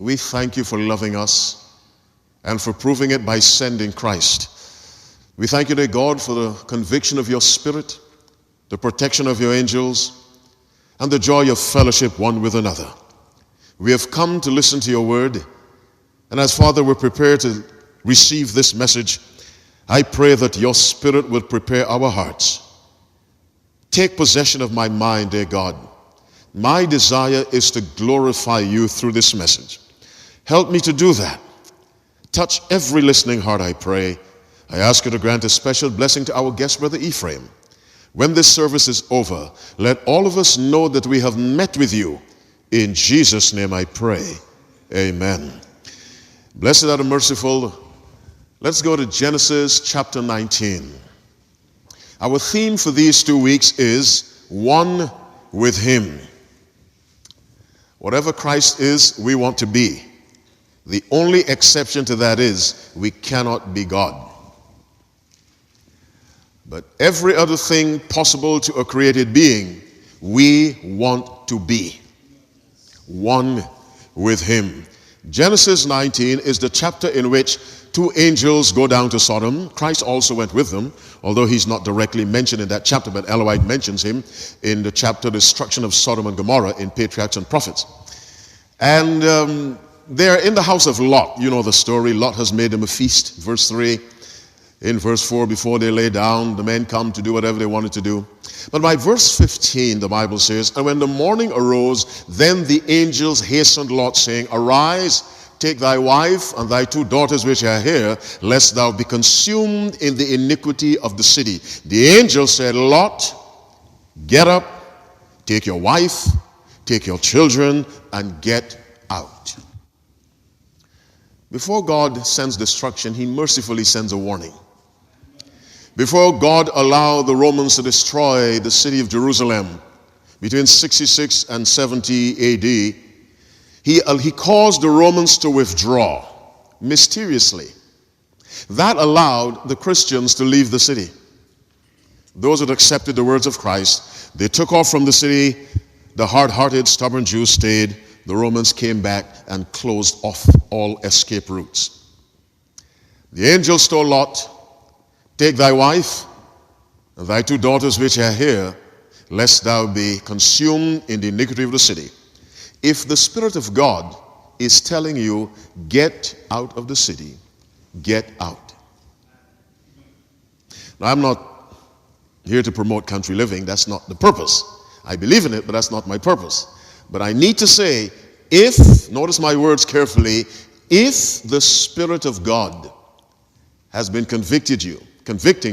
we thank you for loving us and for proving it by sending Christ. We thank you, dear God, for the conviction of your Spirit, the protection of your angels, and the joy of fellowship one with another. We have come to listen to your word, and as Father, we're prepared to receive this message. I pray that your Spirit will prepare our hearts. Take possession of my mind, dear God. My desire is to glorify you through this message. Help me to do that. Touch every listening heart, I pray. I ask you to grant a special blessing to our guest, Brother Ephraim. When this service is over, let all of us know that we have met with you. In Jesus' name I pray. Amen. Blessed are the merciful. Let's go to Genesis chapter 19. Our theme for these 2 weeks is one with him. Whatever Christ is, we want to be. The only exception to that is we cannot be God. But every other thing possible to a created being, we want to be. One with him. Genesis 19 is the chapter in which 2 angels go down to Sodom. Christ also went with them, although he's not directly mentioned in that chapter, but Ellen White mentions him in the chapter Destruction of Sodom and Gomorrah in Patriarchs and Prophets. And they're in the house of Lot. You know the story. Lot has made them a feast. Verse 3. In verse 4, before they lay down, the men come to do whatever they wanted to do. But by verse 15, the Bible says, and when the morning arose, then the angels hastened Lot, saying, Arise, take thy wife and thy 2 daughters which are here, lest thou be consumed in the iniquity of the city. The angel said, Lot, get up, take your wife, take your children, and get out. Before God sends destruction, he mercifully sends a warning. Before God allowed the Romans to destroy the city of Jerusalem between 66 and 70 AD, he caused the Romans to withdraw mysteriously. That allowed the Christians to leave the city. Those that accepted the words of Christ, they took off from the city. The hard-hearted, stubborn Jews stayed. The Romans came back and closed off all escape routes. The angels told Lot, Take thy wife and thy 2 daughters which are here, lest thou be consumed in the iniquity of the city. If the Spirit of God is telling you, get out of the city, get out. Now, I'm not here to promote country living. That's not the purpose. I believe in it, but that's not my purpose. But I need to say, notice my words carefully, if the Spirit of God has been convicting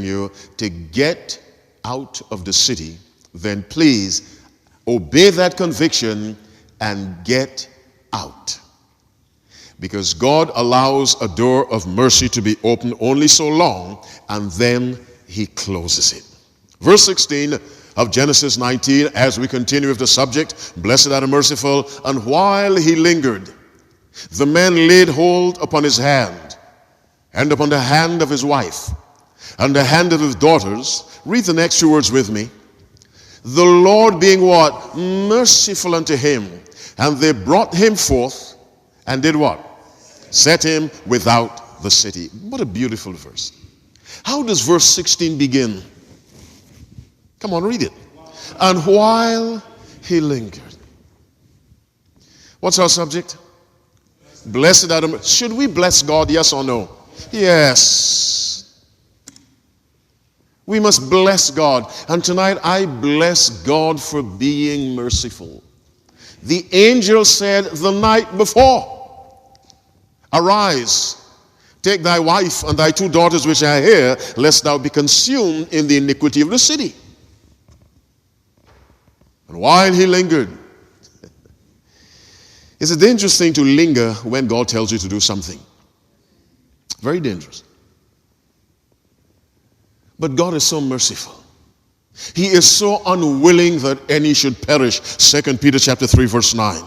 you to get out of the city, then please obey that conviction and get out. Because God allows a door of mercy to be opened only so long, and then he closes it. Verse 16 of Genesis 19, as we continue with the subject, blessed are the merciful, and while he lingered, the man laid hold upon his hand, and upon the hand of his wife, and the hand of his daughters. Read the next 2 words with me. The Lord being what? Merciful unto him. And they brought him forth, and did what? Set him without the city. What a beautiful verse. How does verse 16 begin? Come on, read it. And while he lingered. What's our subject? Blessed are the... Should we bless God, yes or no? Yes. We must bless God. And tonight I bless God for being merciful. The angel said the night before, Arise, take thy wife and thy 2 daughters which are here, lest thou be consumed in the iniquity of the city. And while he lingered, it's a dangerous thing to linger when God tells you to do something. Very dangerous. But God is so merciful. He is so unwilling that any should perish. 2 Peter chapter 3 verse 9.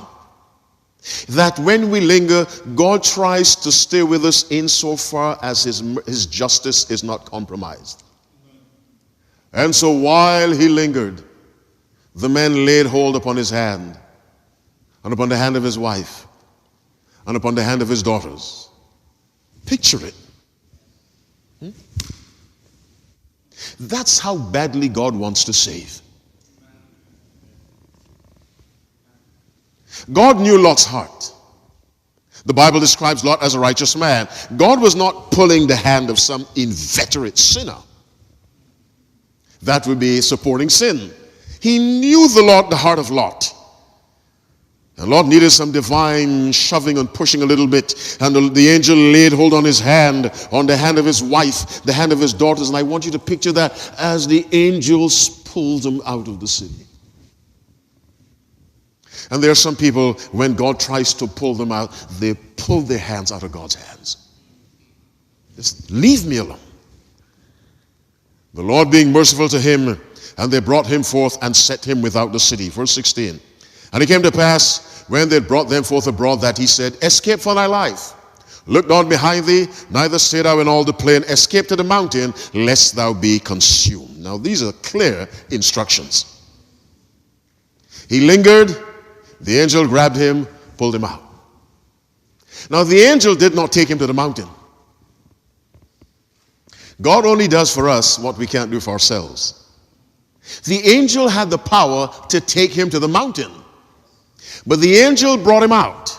That when we linger, God tries to stay with us insofar as his justice is not compromised. And so while he lingered, the man laid hold upon his hand and upon the hand of his wife and upon the hand of his daughters. Picture it. That's how badly God wants to save. God knew Lot's heart. The Bible describes Lot as a righteous man. God was not pulling the hand of some inveterate sinner. That would be supporting sin. He knew the heart of Lot. And Lot needed some divine shoving and pushing a little bit. And the angel laid hold on his hand, on the hand of his wife, the hand of his daughters. And I want you to picture that as the angels pulled them out of the city. And there are some people, when God tries to pull them out, they pull their hands out of God's hands. Just leave me alone. The Lord being merciful to him, and they brought him forth and set him without the city. Verse 16. And it came to pass, when they brought them forth abroad, that he said, escape for thy life. Look not behind thee, neither stay thou in all the plain. Escape to the mountain, lest thou be consumed. Now these are clear instructions. He lingered. The angel grabbed him, pulled him out. Now the angel did not take him to the mountain. God only does for us what we can't do for ourselves. The angel had the power to take him to the mountain. But the angel brought him out.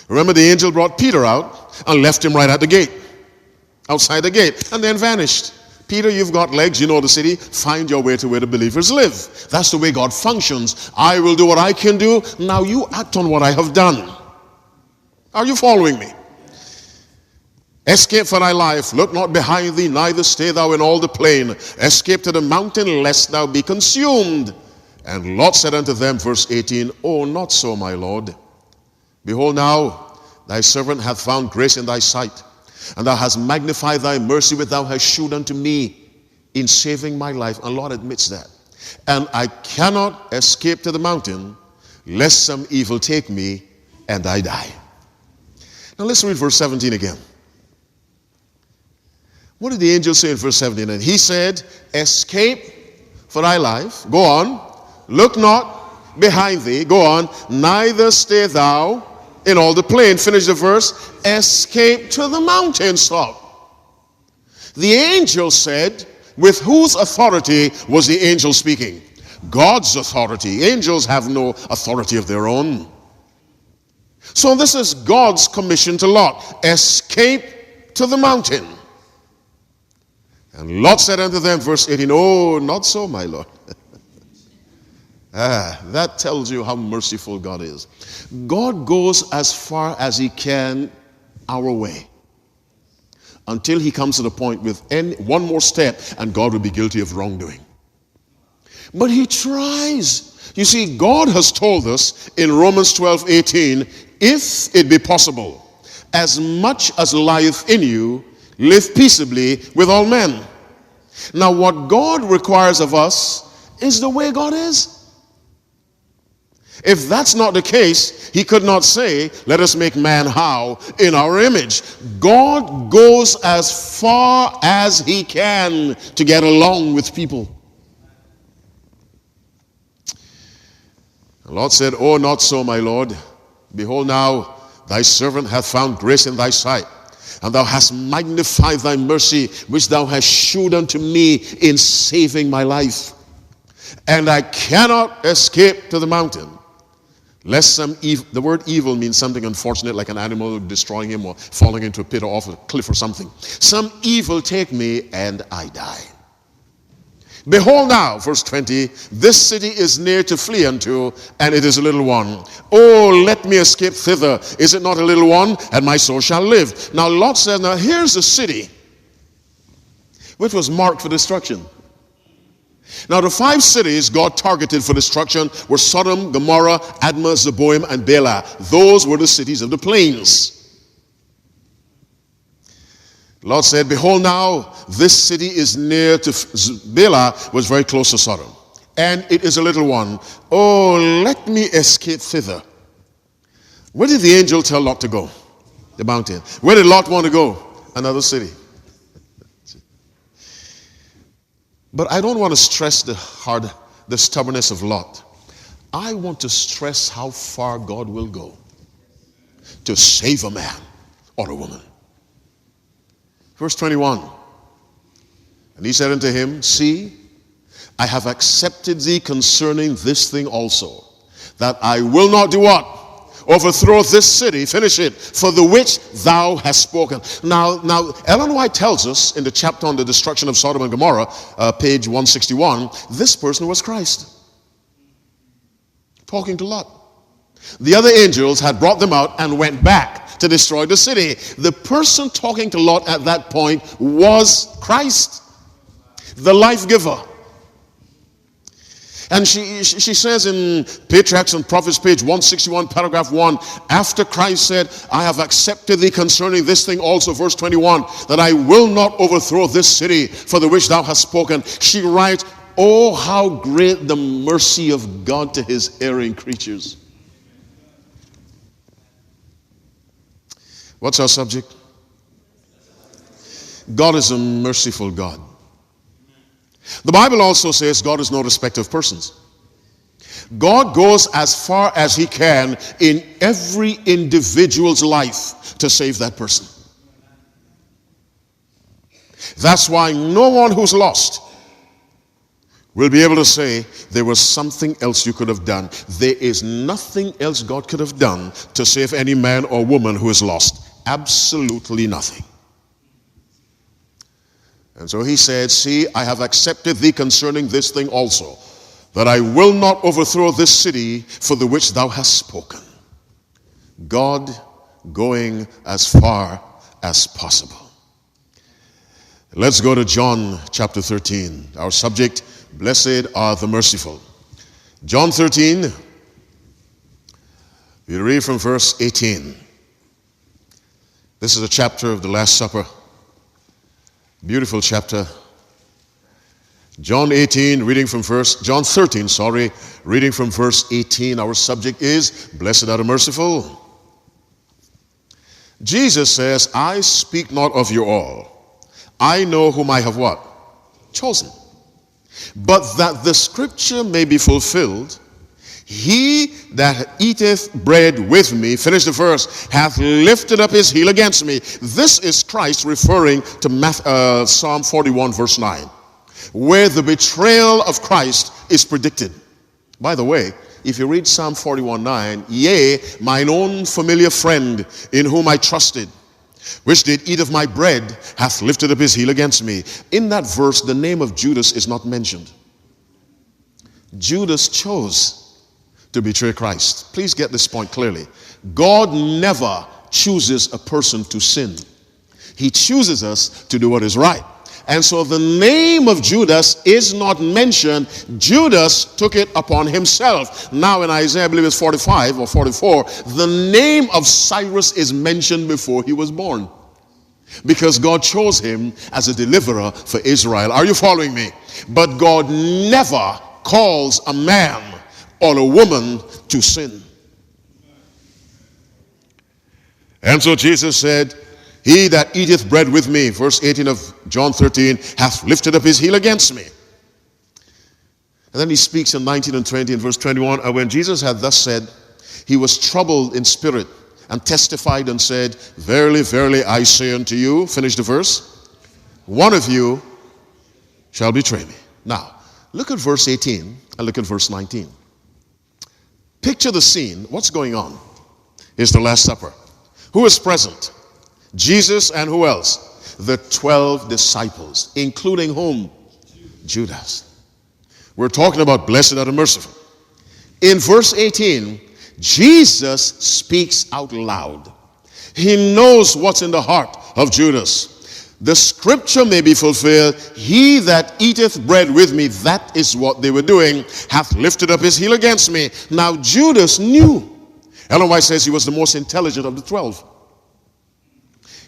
Remember, the angel brought Peter out and left him right at the gate, outside the gate, and then vanished. Peter, you've got legs, you know the city, find your way to where the believers live. That's the way God functions. I will do what I can do. Now you act on what I have done. Are you following me? Escape for thy life. Look not behind thee, neither stay thou in all the plain. Escape to the mountain, lest thou be consumed. And Lot said unto them, verse 18, Oh, not so, my Lord. Behold now, thy servant hath found grace in thy sight, and thou hast magnified thy mercy which thou hast shewed unto me in saving my life. And Lot admits that. And I cannot escape to the mountain, lest some evil take me and I die. Now let's read verse 17 again. What did the angel say in verse 17? And he said, escape for thy life. Go on. Look not behind thee. Go on. Neither stay thou in all the plain. Finish the verse. Escape to the mountaintop. The angel said, with whose authority was the angel speaking? God's authority. Angels have no authority of their own. So this is God's commission to Lot. Escape to the mountain. And Lot said unto them, verse 18, Oh, not so, my Lord. That tells you how merciful God is. God goes as far as he can our way, until he comes to the point with one more step and God will be guilty of wrongdoing. But he tries. You see, God has told us in Romans 12:18, if it be possible, as much as lieth in you, live peaceably with all men. Now what God requires of us is the way God is. If that's not the case, he could not say, let us make man how? In our image. God goes as far as he can to get along with people. The Lord said, Oh, not so, my Lord. Behold now, thy servant hath found grace in thy sight, and thou hast magnified thy mercy, which thou hast shewed unto me in saving my life. And I cannot escape to the mountain, lest some evil, the word evil means something unfortunate, like an animal destroying him or falling into a pit or off a cliff or something. Some evil take me and I die. Behold now, verse 20, this city is near to flee unto, and it is a little one. Oh, let me escape thither. Is it not a little one? And my soul shall live. Now Lot says, now here's the city which was marked for destruction. Now the 5 cities God targeted for destruction were Sodom, Gomorrah, Admah, Zeboim, and Bela. Those were the cities of the plains. Lot said, behold now, this city is near to, Bela was very close to Sodom, and it is a little one. Oh, let me escape thither. Where did the angel tell Lot to go? The mountain. Where did Lot want to go? Another city. But I don't want to stress the stubbornness of Lot. I want to stress how far God will go to save a man or a woman. Verse 21. And he said unto him, see, I have accepted thee concerning this thing also, that I will not do what? Overthrow this city, finish it, for the which thou hast spoken. Now, Ellen White tells us in the chapter on the destruction of Sodom and Gomorrah, page 161, this person was Christ, talking to Lot. The other angels had brought them out and went back to destroy the city. The person talking to Lot at that point was Christ, the life giver. And she says in Patriarchs and Prophets, page 161, paragraph 1, after Christ said, I have accepted thee concerning this thing also, verse 21, that I will not overthrow this city for the which thou hast spoken. She writes, oh, how great the mercy of God to his erring creatures. What's our subject? God is a merciful God. The Bible also says God is no respecter of persons. God goes as far as he can in every individual's life to save that person. That's why no one who's lost will be able to say there was something else you could have done. There is nothing else God could have done to save any man or woman who is lost. Absolutely nothing. And so he said, see, I have accepted thee concerning this thing also, that I will not overthrow this city for the which thou hast spoken. God going as far as possible. Let's go to John chapter 13. Our subject, blessed are the merciful. John 13, we read from verse 18. This is a chapter of the Last Supper. Beautiful chapter. John 13, reading from verse 18. Our subject is, blessed are the merciful. Jesus says, I speak not of you all. I know whom I have what? Chosen. But that the scripture may be fulfilled, he that eateth bread with me, finish the verse, hath lifted up his heel against me. This is Christ referring to Psalm 41 verse 9, where the betrayal of Christ is predicted. By the way, if you read Psalm 41:9, yea, mine own familiar friend in whom I trusted, which did eat of my bread, hath lifted up his heel against me. In that verse, the name of Judas is not mentioned. Judas chose to betray Christ. Please get this point clearly. God never chooses a person to sin. He chooses us to do what is right. And so the name of Judas is not mentioned. Judas took it upon himself. Now in Isaiah, I believe it's 45 or 44, the name of Cyrus is mentioned before he was born, because God chose him as a deliverer for Israel. Are you following me? But God never calls a man or a woman to sin. And so Jesus said, he that eateth bread with me, verse 18 of John 13, hath lifted up his heel against me. And then he speaks in 19 and 20 and verse 21, and when Jesus had thus said, he was troubled in spirit and testified and said, verily, verily, I say unto you, finish the verse, one of you shall betray me. Now, look at verse 18 and look at verse 19. Picture the scene. What's going on? It's the Last Supper. Who is present? Jesus and who else? The 12 disciples, including whom? Judas. We're talking about blessed are the merciful. In verse 18, Jesus speaks out loud. He knows what's in the heart of Judas. The scripture may be fulfilled. He that eateth bread with me, that is what they were doing, hath lifted up his heel against me. Now Judas knew. Ellen White says he was the most intelligent of the 12.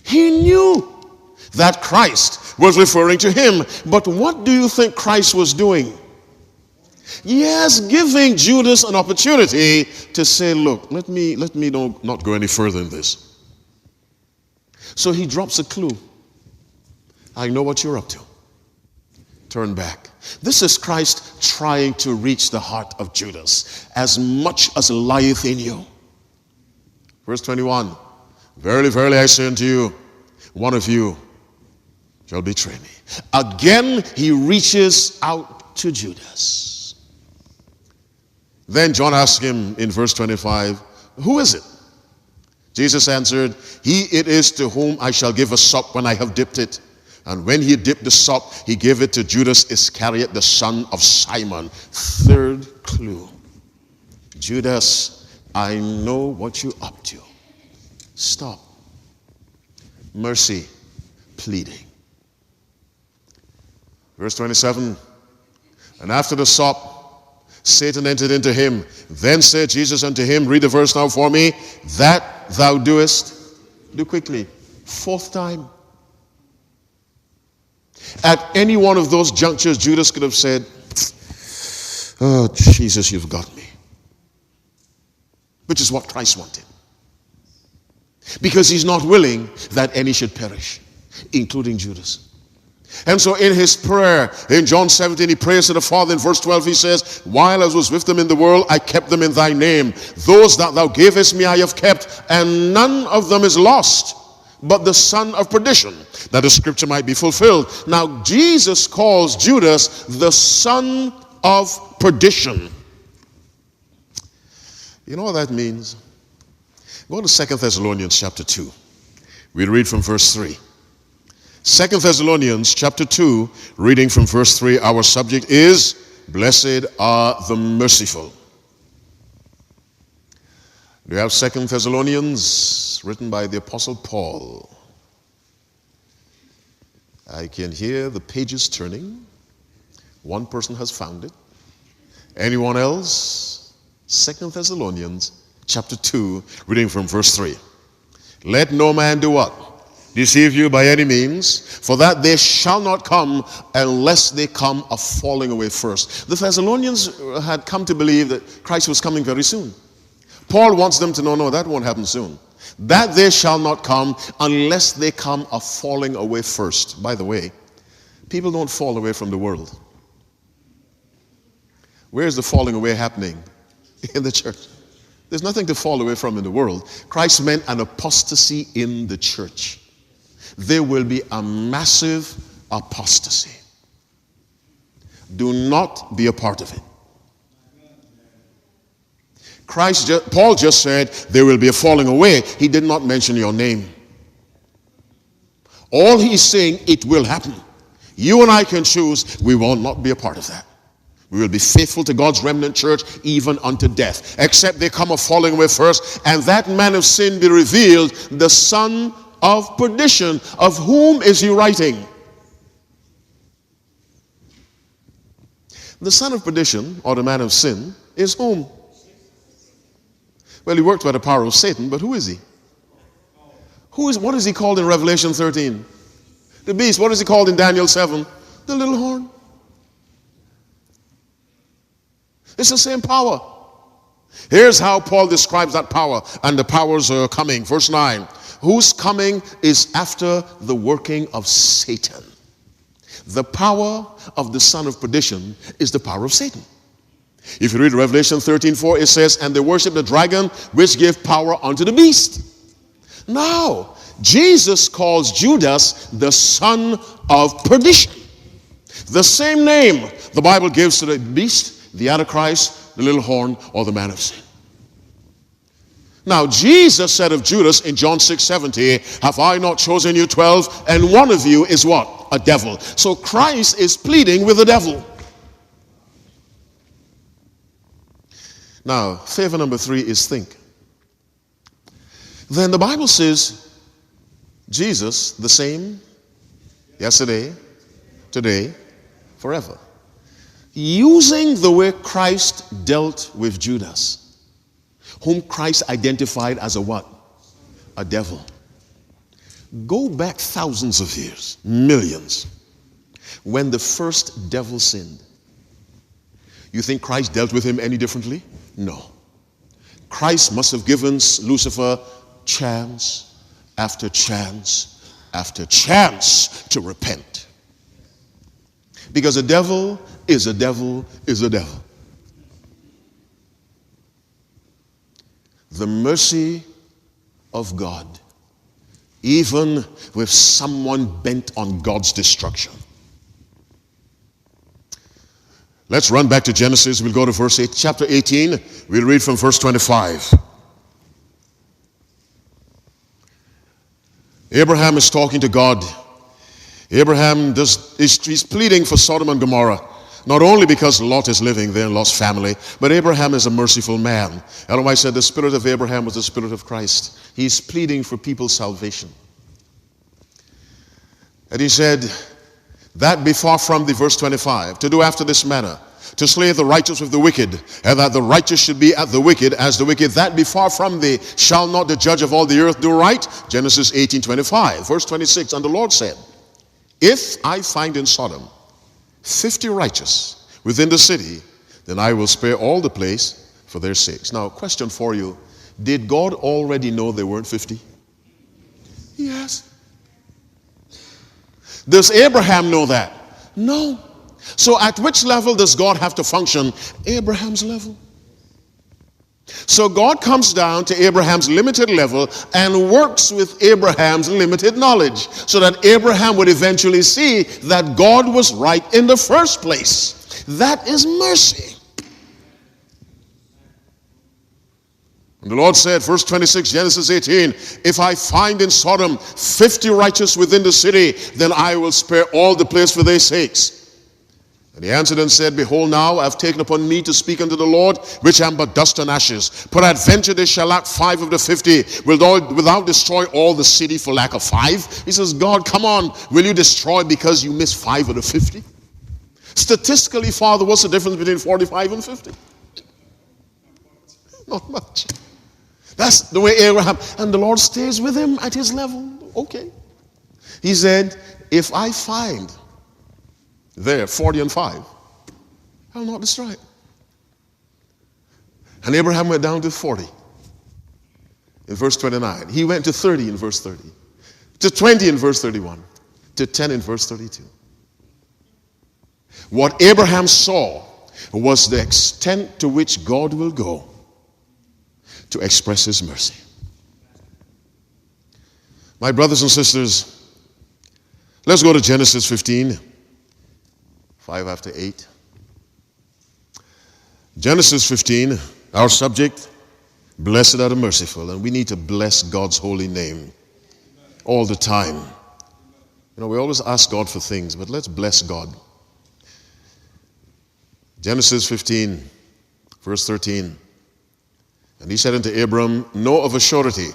He knew that Christ was referring to him. But what do you think Christ was doing? Yes, giving Judas an opportunity to say, look, let me not go any further in this. So he drops a clue. I know what you're up to. Turn back. This is Christ trying to reach the heart of Judas. As much as lieth in you, Verse 21, verily, verily, I say unto you, one of you shall betray me. Again, he reaches out to Judas. Then John asked him in verse 25, who is it? Jesus answered, he it is to whom I shall give a sop when I have dipped it. And when he dipped the sop, he gave it to Judas Iscariot, the son of Simon. Third clue. Judas, I know what you're up to. Stop. Mercy, pleading. Verse 27, and after the sop, Satan entered into him. Then said Jesus unto him, read the verse now for me, that thou doest, do quickly. Fourth time. At any one of those junctures, Judas could have said, oh, Jesus, you've got me. Which is what Christ wanted. Because he's not willing that any should perish, including Judas. And so in his prayer, in John 17, he prays to the Father. In verse 12, he says, while I was with them in the world, I kept them in thy name. Those that thou gavest me I have kept, and none of them is lost, but the son of perdition, that the scripture might be fulfilled. Now, Jesus calls Judas the son of perdition. You know what that means? Go to 2 Thessalonians chapter 2. We read from verse 3. 2 Thessalonians chapter 2, reading from verse 3, our subject is, blessed are the merciful. We have 2 Thessalonians, written by the Apostle Paul. I can hear the pages turning. One person has found it. Anyone else? 2 Thessalonians chapter 2, reading from verse 3. Let no man do what? Deceive you by any means, for that they shall not come unless they come a falling away first. The Thessalonians had come to believe that Christ was coming very soon. Paul wants them to know, no, that won't happen soon. That they shall not come unless they come a falling away first. By the way, people don't fall away from the world. Where is the falling away happening? In the church. There's nothing to fall away from in the world. Christ meant an apostasy in the church. There will be a massive apostasy. Do not be a part of it. Paul just said there will be a falling away. He did not mention your name. All he's saying, it will happen. You and I can choose, we will not be a part of that. We will be faithful to God's remnant church even unto death. Except they come a falling away first, and that man of sin be revealed, the son of perdition. Of whom is he writing? The son of perdition, or the man of sin, is whom? Well, he worked by the power of Satan, but who is he? What is he called in Revelation 13? The beast. What is he called in Daniel 7? The little horn. It's the same power. Here's how Paul describes that power, and the powers are coming. Verse 9. Whose coming is after the working of Satan. The power of the son of perdition is the power of Satan. If you read Revelation 13:4, it says, and they worship the dragon, which gave power unto the beast. Now, Jesus calls Judas the son of perdition. The same name the Bible gives to the beast, the Antichrist, the little horn, or the man of sin. Now, Jesus said of Judas in John 6:70, have I not chosen you 12, and one of you is what? A devil. So Christ is pleading with the devil. Now, favor number 3 is think. Then the Bible says, Jesus, the same, yesterday, today, forever. Using the way Christ dealt with Judas, whom Christ identified as a what? A devil. Go back thousands of years, millions, when the first devil sinned. You think Christ dealt with him any differently? No. Christ must have given Lucifer chance after chance after chance to repent. Because a devil is a devil is a devil. The mercy of God, even with someone bent on God's destruction. Let's run back to Genesis. We'll go to verse 8, chapter 18. We'll read from verse 25. Abraham is talking to God. Abraham he's pleading for Sodom and Gomorrah, not only because Lot is living there and Lot's family, but Abraham is a merciful man. Ellen White said the spirit of Abraham was the spirit of Christ. He's pleading for people's salvation. And he said, that be far from thee, verse 25, to do after this manner, to slay the righteous with the wicked, and that the righteous should be at the wicked as the wicked, that be far from thee. Shall not the judge of all the earth do right? Genesis 18:25. Verse 26, and the Lord said, if I find in Sodom 50 righteous within the city, then I will spare all the place for their sakes. Now, question for you. Did God already know there weren't 50? Yes. Does Abraham know that? No. So at which level does God have to function? Abraham's level. So God comes down to Abraham's limited level and works with Abraham's limited knowledge, so that Abraham would eventually see that God was right in the first place. That is mercy. And the Lord said, verse 26, Genesis 18, if I find in Sodom 50 righteous within the city, then I will spare all the place for their sakes. And he answered and said, behold, now I have taken upon me to speak unto the Lord, which am but dust and ashes. Peradventure they shall lack 5 of the 50. Wilt thou destroy all the city for lack of 5? He says, God, come on, will you destroy because you miss 5 of the 50? Statistically, Father, what's the difference between 45 and 50? Not much. That's the way Abraham, and the Lord stays with him at his level. Okay. He said, if I find there 40 and 5, I'll not destroy it. And Abraham went down to 40 in verse 29. He went to 30 in verse 30, to 20 in verse 31, to 10 in verse 32. What Abraham saw was the extent to which God will go to express his mercy. My brothers and sisters, let's go to Genesis 15, 5 after 8. Genesis 15, our subject, blessed are the merciful. And we need to bless God's holy name all the time. You know, we always ask God for things, but let's bless God. Genesis 15, verse 13. And he said unto Abram, know of a surety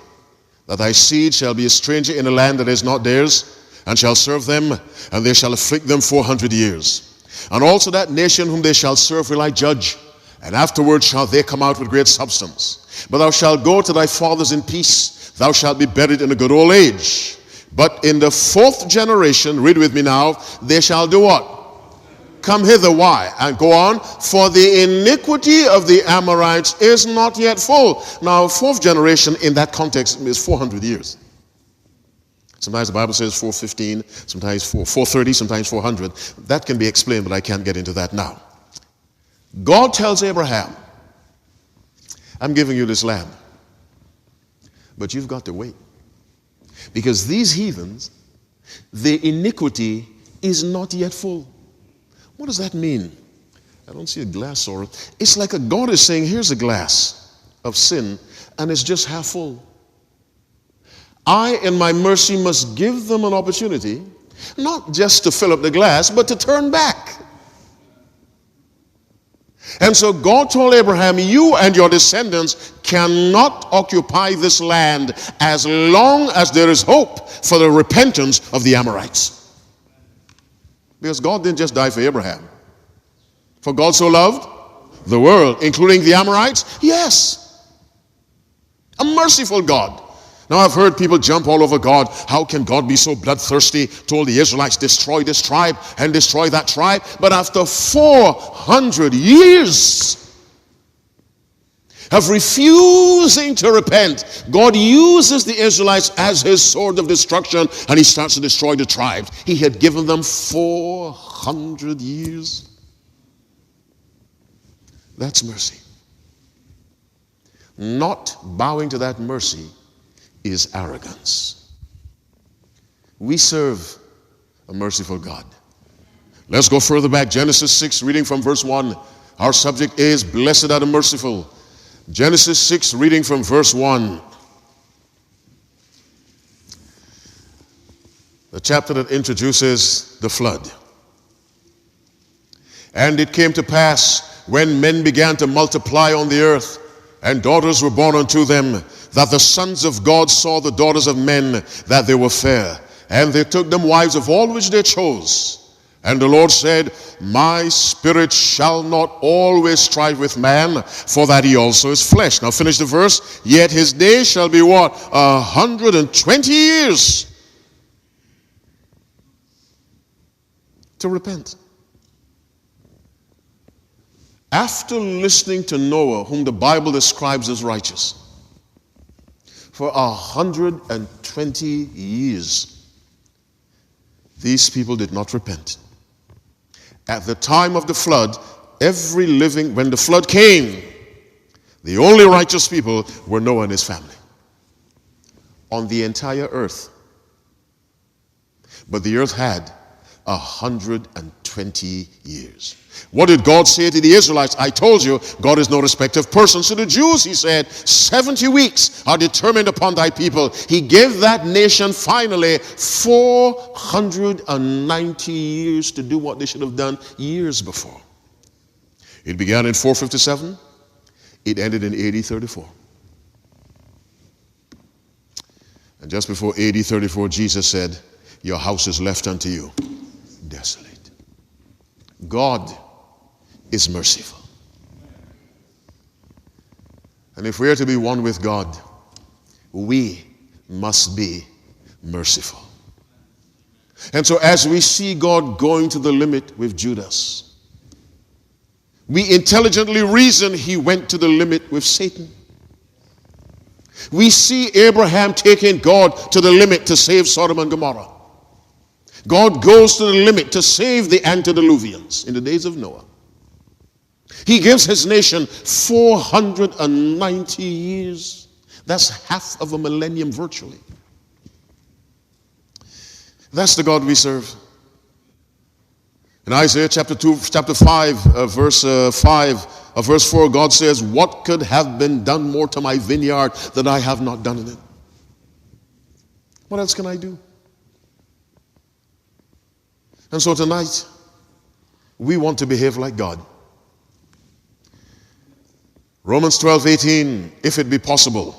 that thy seed shall be a stranger in a land that is not theirs, and shall serve them, and they shall afflict them 400 years. And also that nation whom they shall serve will I judge, and afterward shall they come out with great substance. But thou shalt go to thy fathers in peace, thou shalt be buried in a good old age. But in the 4th generation, read with me now, they shall do what? Come hither. Why? And go on. For the iniquity of the Amorites is not yet full. Now, 4th generation in that context is 400 years. Sometimes the Bible says 415, sometimes 430, sometimes 400. That can be explained, but I can't get into that now. God tells Abraham, I'm giving you this land, but you've got to wait. Because these heathens, the iniquity is not yet full. What does that mean? I don't see a glass, or it's like a God is saying, here's a glass of sin, and it's just half full. I, in my mercy, must give them an opportunity, not just to fill up the glass, but to turn back. And so God told Abraham, you and your descendants cannot occupy this land as long as there is hope for the repentance of the Amorites. Because God didn't just die for Abraham. For God so loved the world, including the Amorites? Yes. A merciful God. Now I've heard people jump all over God. How can God be so bloodthirsty? Told the Israelites, destroy this tribe and destroy that tribe. But after 400 years of refusing to repent, God uses the Israelites as his sword of destruction, and he starts to destroy the tribes. He had given them 400 years. That's mercy. Not bowing to that mercy is arrogance. We serve a merciful God. Let's go further back. Genesis 6, reading from verse 1. Our subject is blessed are the merciful. Genesis 6, reading from verse 1. The chapter that introduces the flood. And it came to pass, when men began to multiply on the earth, and daughters were born unto them, that the sons of God saw the daughters of men, that they were fair. And they took them wives of all which they chose. And the Lord said, my spirit shall not always strive with man, for that he also is flesh. Now finish the verse. Yet his days shall be what? 120 years to repent. After listening to Noah, whom the Bible describes as righteous, for 120 years, these people did not repent. At the time of the flood, when the flood came, the only righteous people were Noah and his family on the entire earth. But the earth had 120 years. What did God say to the Israelites? I told you, God is no respecter of persons. To the Jews, he said, 70 weeks are determined upon thy people. He gave that nation finally 490 years to do what they should have done years before. It began in 457. It ended in AD 34. And just before AD 34, Jesus said, your house is left unto you desolate. God is merciful. And if we are to be one with God, we must be merciful. And so as we see God going to the limit with Judas, we intelligently reason he went to the limit with Satan. We see Abraham taking God to the limit to save Sodom and Gomorrah. God goes to the limit to save the antediluvians in the days of Noah. He gives his nation 490 years. That's half of a millennium virtually. That's the God we serve. In Isaiah chapter 5, verse 4, God says, what could have been done more to my vineyard that I have not done in it? What else can I do? And so tonight, we want to behave like God. Romans 12:18, if it be possible,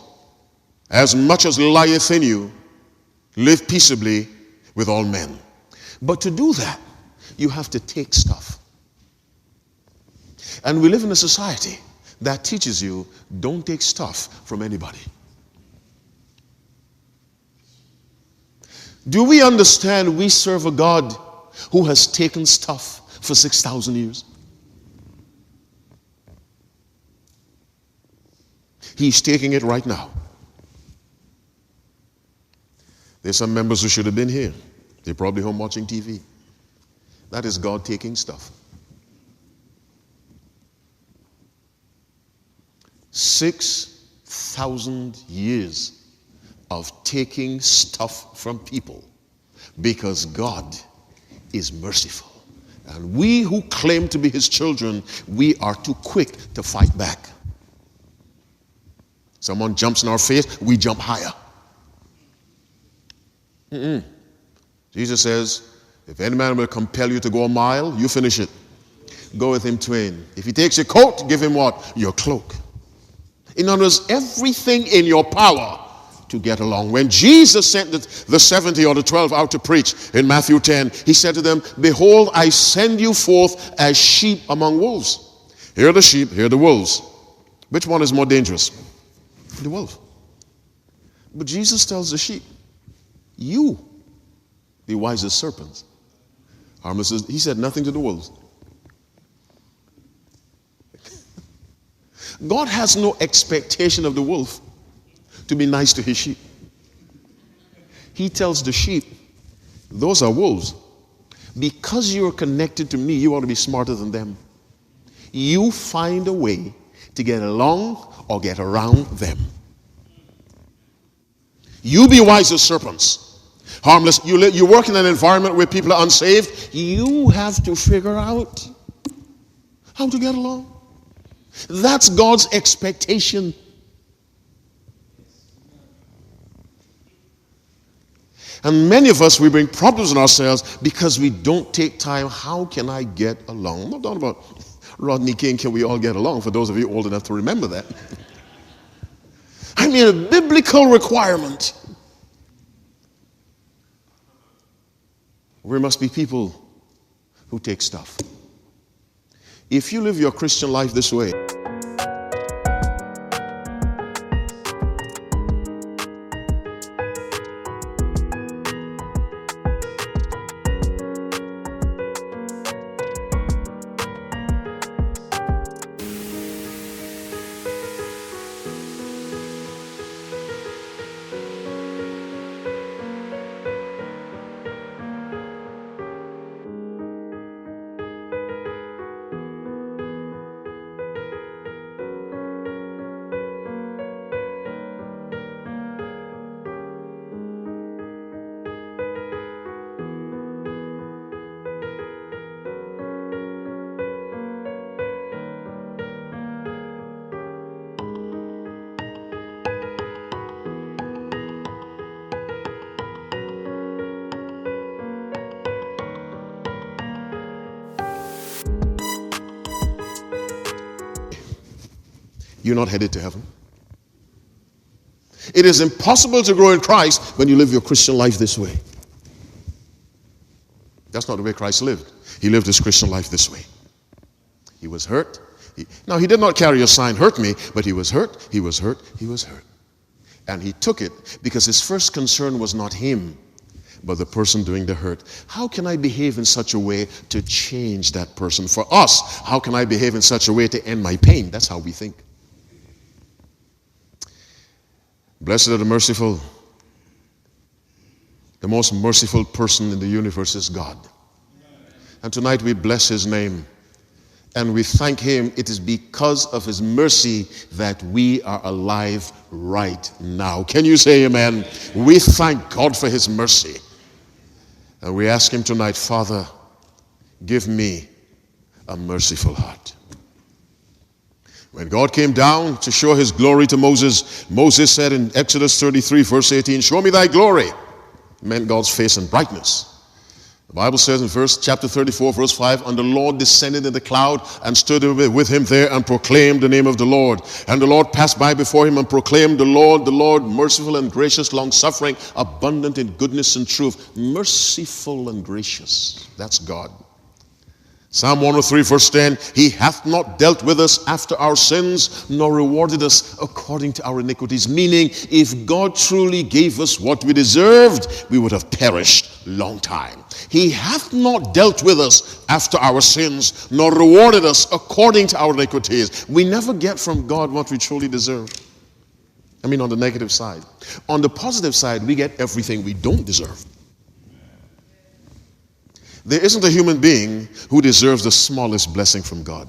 as much as lieth in you, live peaceably with all men. But to do that, you have to take stuff. And we live in a society that teaches you, don't take stuff from anybody. Do we understand we serve a God who has taken stuff for 6,000 years? He's taking it right now. There's some members who should have been here. They're probably home watching TV. That is God taking stuff. 6,000 years of taking stuff from people because God is merciful. And we who claim to be his children, we are too quick to fight back. Someone jumps in our face, we jump higher. Jesus says, if any man will compel you to go a mile, you finish it. Go with him twain. If he takes your coat, give him what? Your cloak. In other words, everything in your power to get along. When Jesus sent the 70 or the 12 out to preach in Matthew 10, he said to them, behold, I send you forth as sheep among wolves. Here are the sheep, here are the wolves. Which one is more dangerous? The wolf. But Jesus tells the sheep, you be wise as serpents. He said nothing to the wolves. God has no expectation of the wolf to be nice to his sheep. He tells the sheep, those are wolves. Because you're connected to me, you ought to be smarter than them. You find a way to get along or get around them. You be wise as serpents, harmless. You work in an environment where people are unsaved. You have to figure out how to get along. That's God's expectation. And many of us, we bring problems on ourselves because we don't take time. How can I get along? I'm not talking about Rodney King, can we all get along? For those of you old enough to remember that. I mean, a biblical requirement. We must be people who take stuff. If you live your Christian life this way, you're not headed to heaven. It is impossible to grow in Christ when you live your Christian life this way. That's not the way Christ lived. He lived his Christian life this way. He was hurt. Now, he did not carry a sign, hurt me, but he was hurt, he was hurt, he was hurt. And he took it because his first concern was not him, but the person doing the hurt. How can I behave in such a way to change that person? For us, how can I behave in such a way to end my pain? That's how we think. Blessed are the merciful. The most merciful person in the universe is God. And tonight we bless his name. And we thank him. It is because of his mercy that we are alive right now. Can you say amen? We thank God for his mercy. And we ask him tonight, Father, give me a merciful heart. When God came down to show his glory to Moses, Moses said in Exodus 33, verse 18, show me thy glory. It meant God's face and brightness. The Bible says in chapter 34, verse 5, and the Lord descended in the cloud and stood with him there and proclaimed the name of the Lord. And the Lord passed by before him and proclaimed the Lord, merciful and gracious, long-suffering, abundant in goodness and truth. Merciful and gracious. That's God. Psalm 103, verse 10, he hath not dealt with us after our sins, nor rewarded us according to our iniquities. Meaning, if God truly gave us what we deserved, we would have perished long time. He hath not dealt with us after our sins, nor rewarded us according to our iniquities. We never get from God what we truly deserve. I mean, on the negative side. On the positive side, we get everything we don't deserve. There isn't a human being who deserves the smallest blessing from God.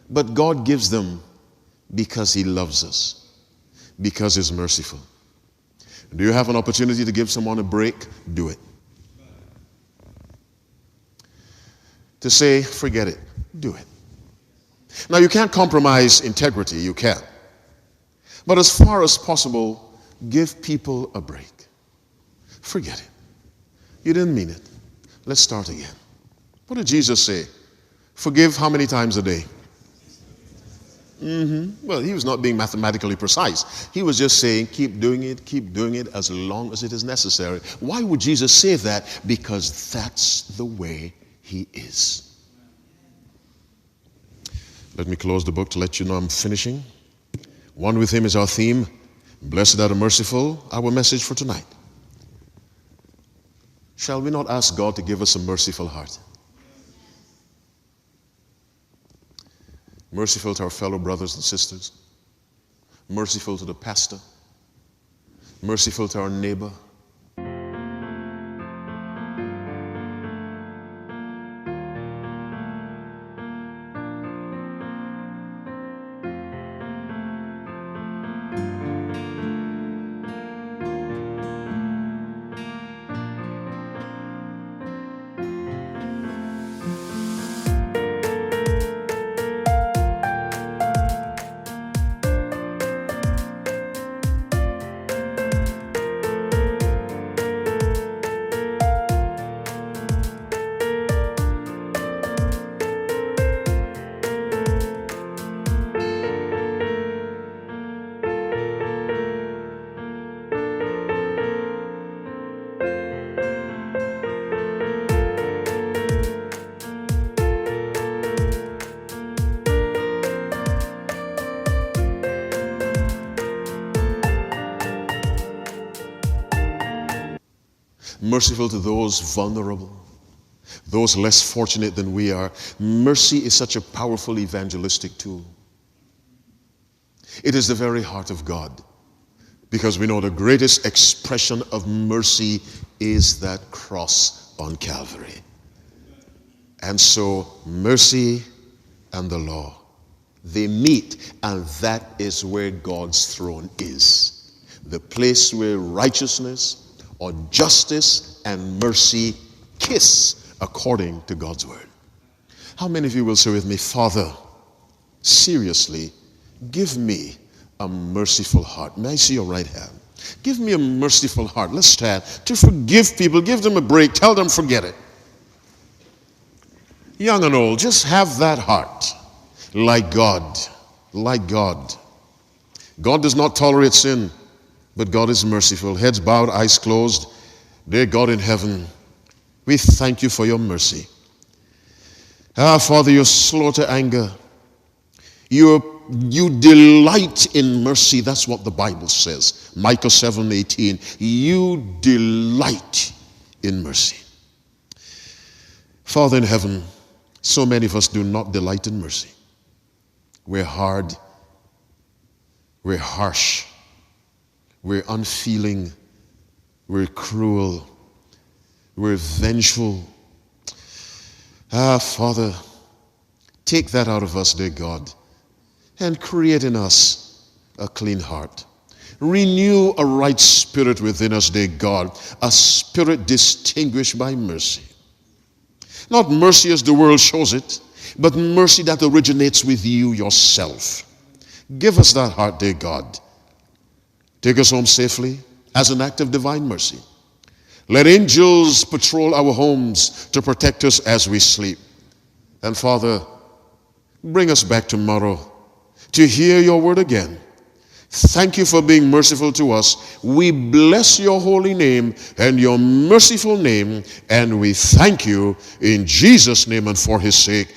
But God gives them because he loves us, because he's merciful. Do you have an opportunity to give someone a break? Do it. To say, forget it, do it. Now, you can't compromise integrity, you can. But as far as possible, give people a break. Forget it. You didn't mean it. Let's start again. What did Jesus say? Forgive how many times a day? Well, he was not being mathematically precise. He was just saying, keep doing it as long as it is necessary. Why would Jesus say that? Because that's the way he is. Let me close the book to let you know I'm finishing. One with him is our theme. Blessed are the merciful, our message for tonight. Shall we not ask God to give us a merciful heart? Merciful to our fellow brothers and sisters. Merciful to the pastor. Merciful to our neighbor. merciful to those vulnerable, those less fortunate than we are. Mercy is such a powerful evangelistic tool. It is the very heart of God, because we know the greatest expression of mercy is that cross on Calvary. And so mercy and the law, they meet, and that is where God's throne is. The place where righteousness or justice and mercy kiss according to God's word. How many of you will say with me, Father, seriously, give me a merciful heart? May I see your right hand? Give me a merciful heart. Let's stand. To forgive people, give them a break, tell them forget it. Young and old, just have that heart like God. Like God. God does not tolerate sin, but God is merciful. Heads bowed, eyes closed. Dear God in heaven, we thank you for your mercy. Father, you're slow to anger. You delight in mercy. That's what the Bible says. Micah 7:18. You delight in mercy. Father in heaven, so many of us do not delight in mercy. We're hard. We're harsh. We're unfeeling. We're cruel. We're vengeful. Father, take that out of us, dear God, and create in us a clean heart. Renew a right spirit within us, dear God, a spirit distinguished by mercy. Not mercy as the world shows it, but mercy that originates with you yourself. Give us that heart, dear God. Take us home safely as an act of divine mercy. Let angels patrol our homes to protect us as we sleep. And Father, bring us back tomorrow to hear your word again. Thank you for being merciful to us. We bless your holy name and your merciful name, and we thank you in Jesus' name and for his sake.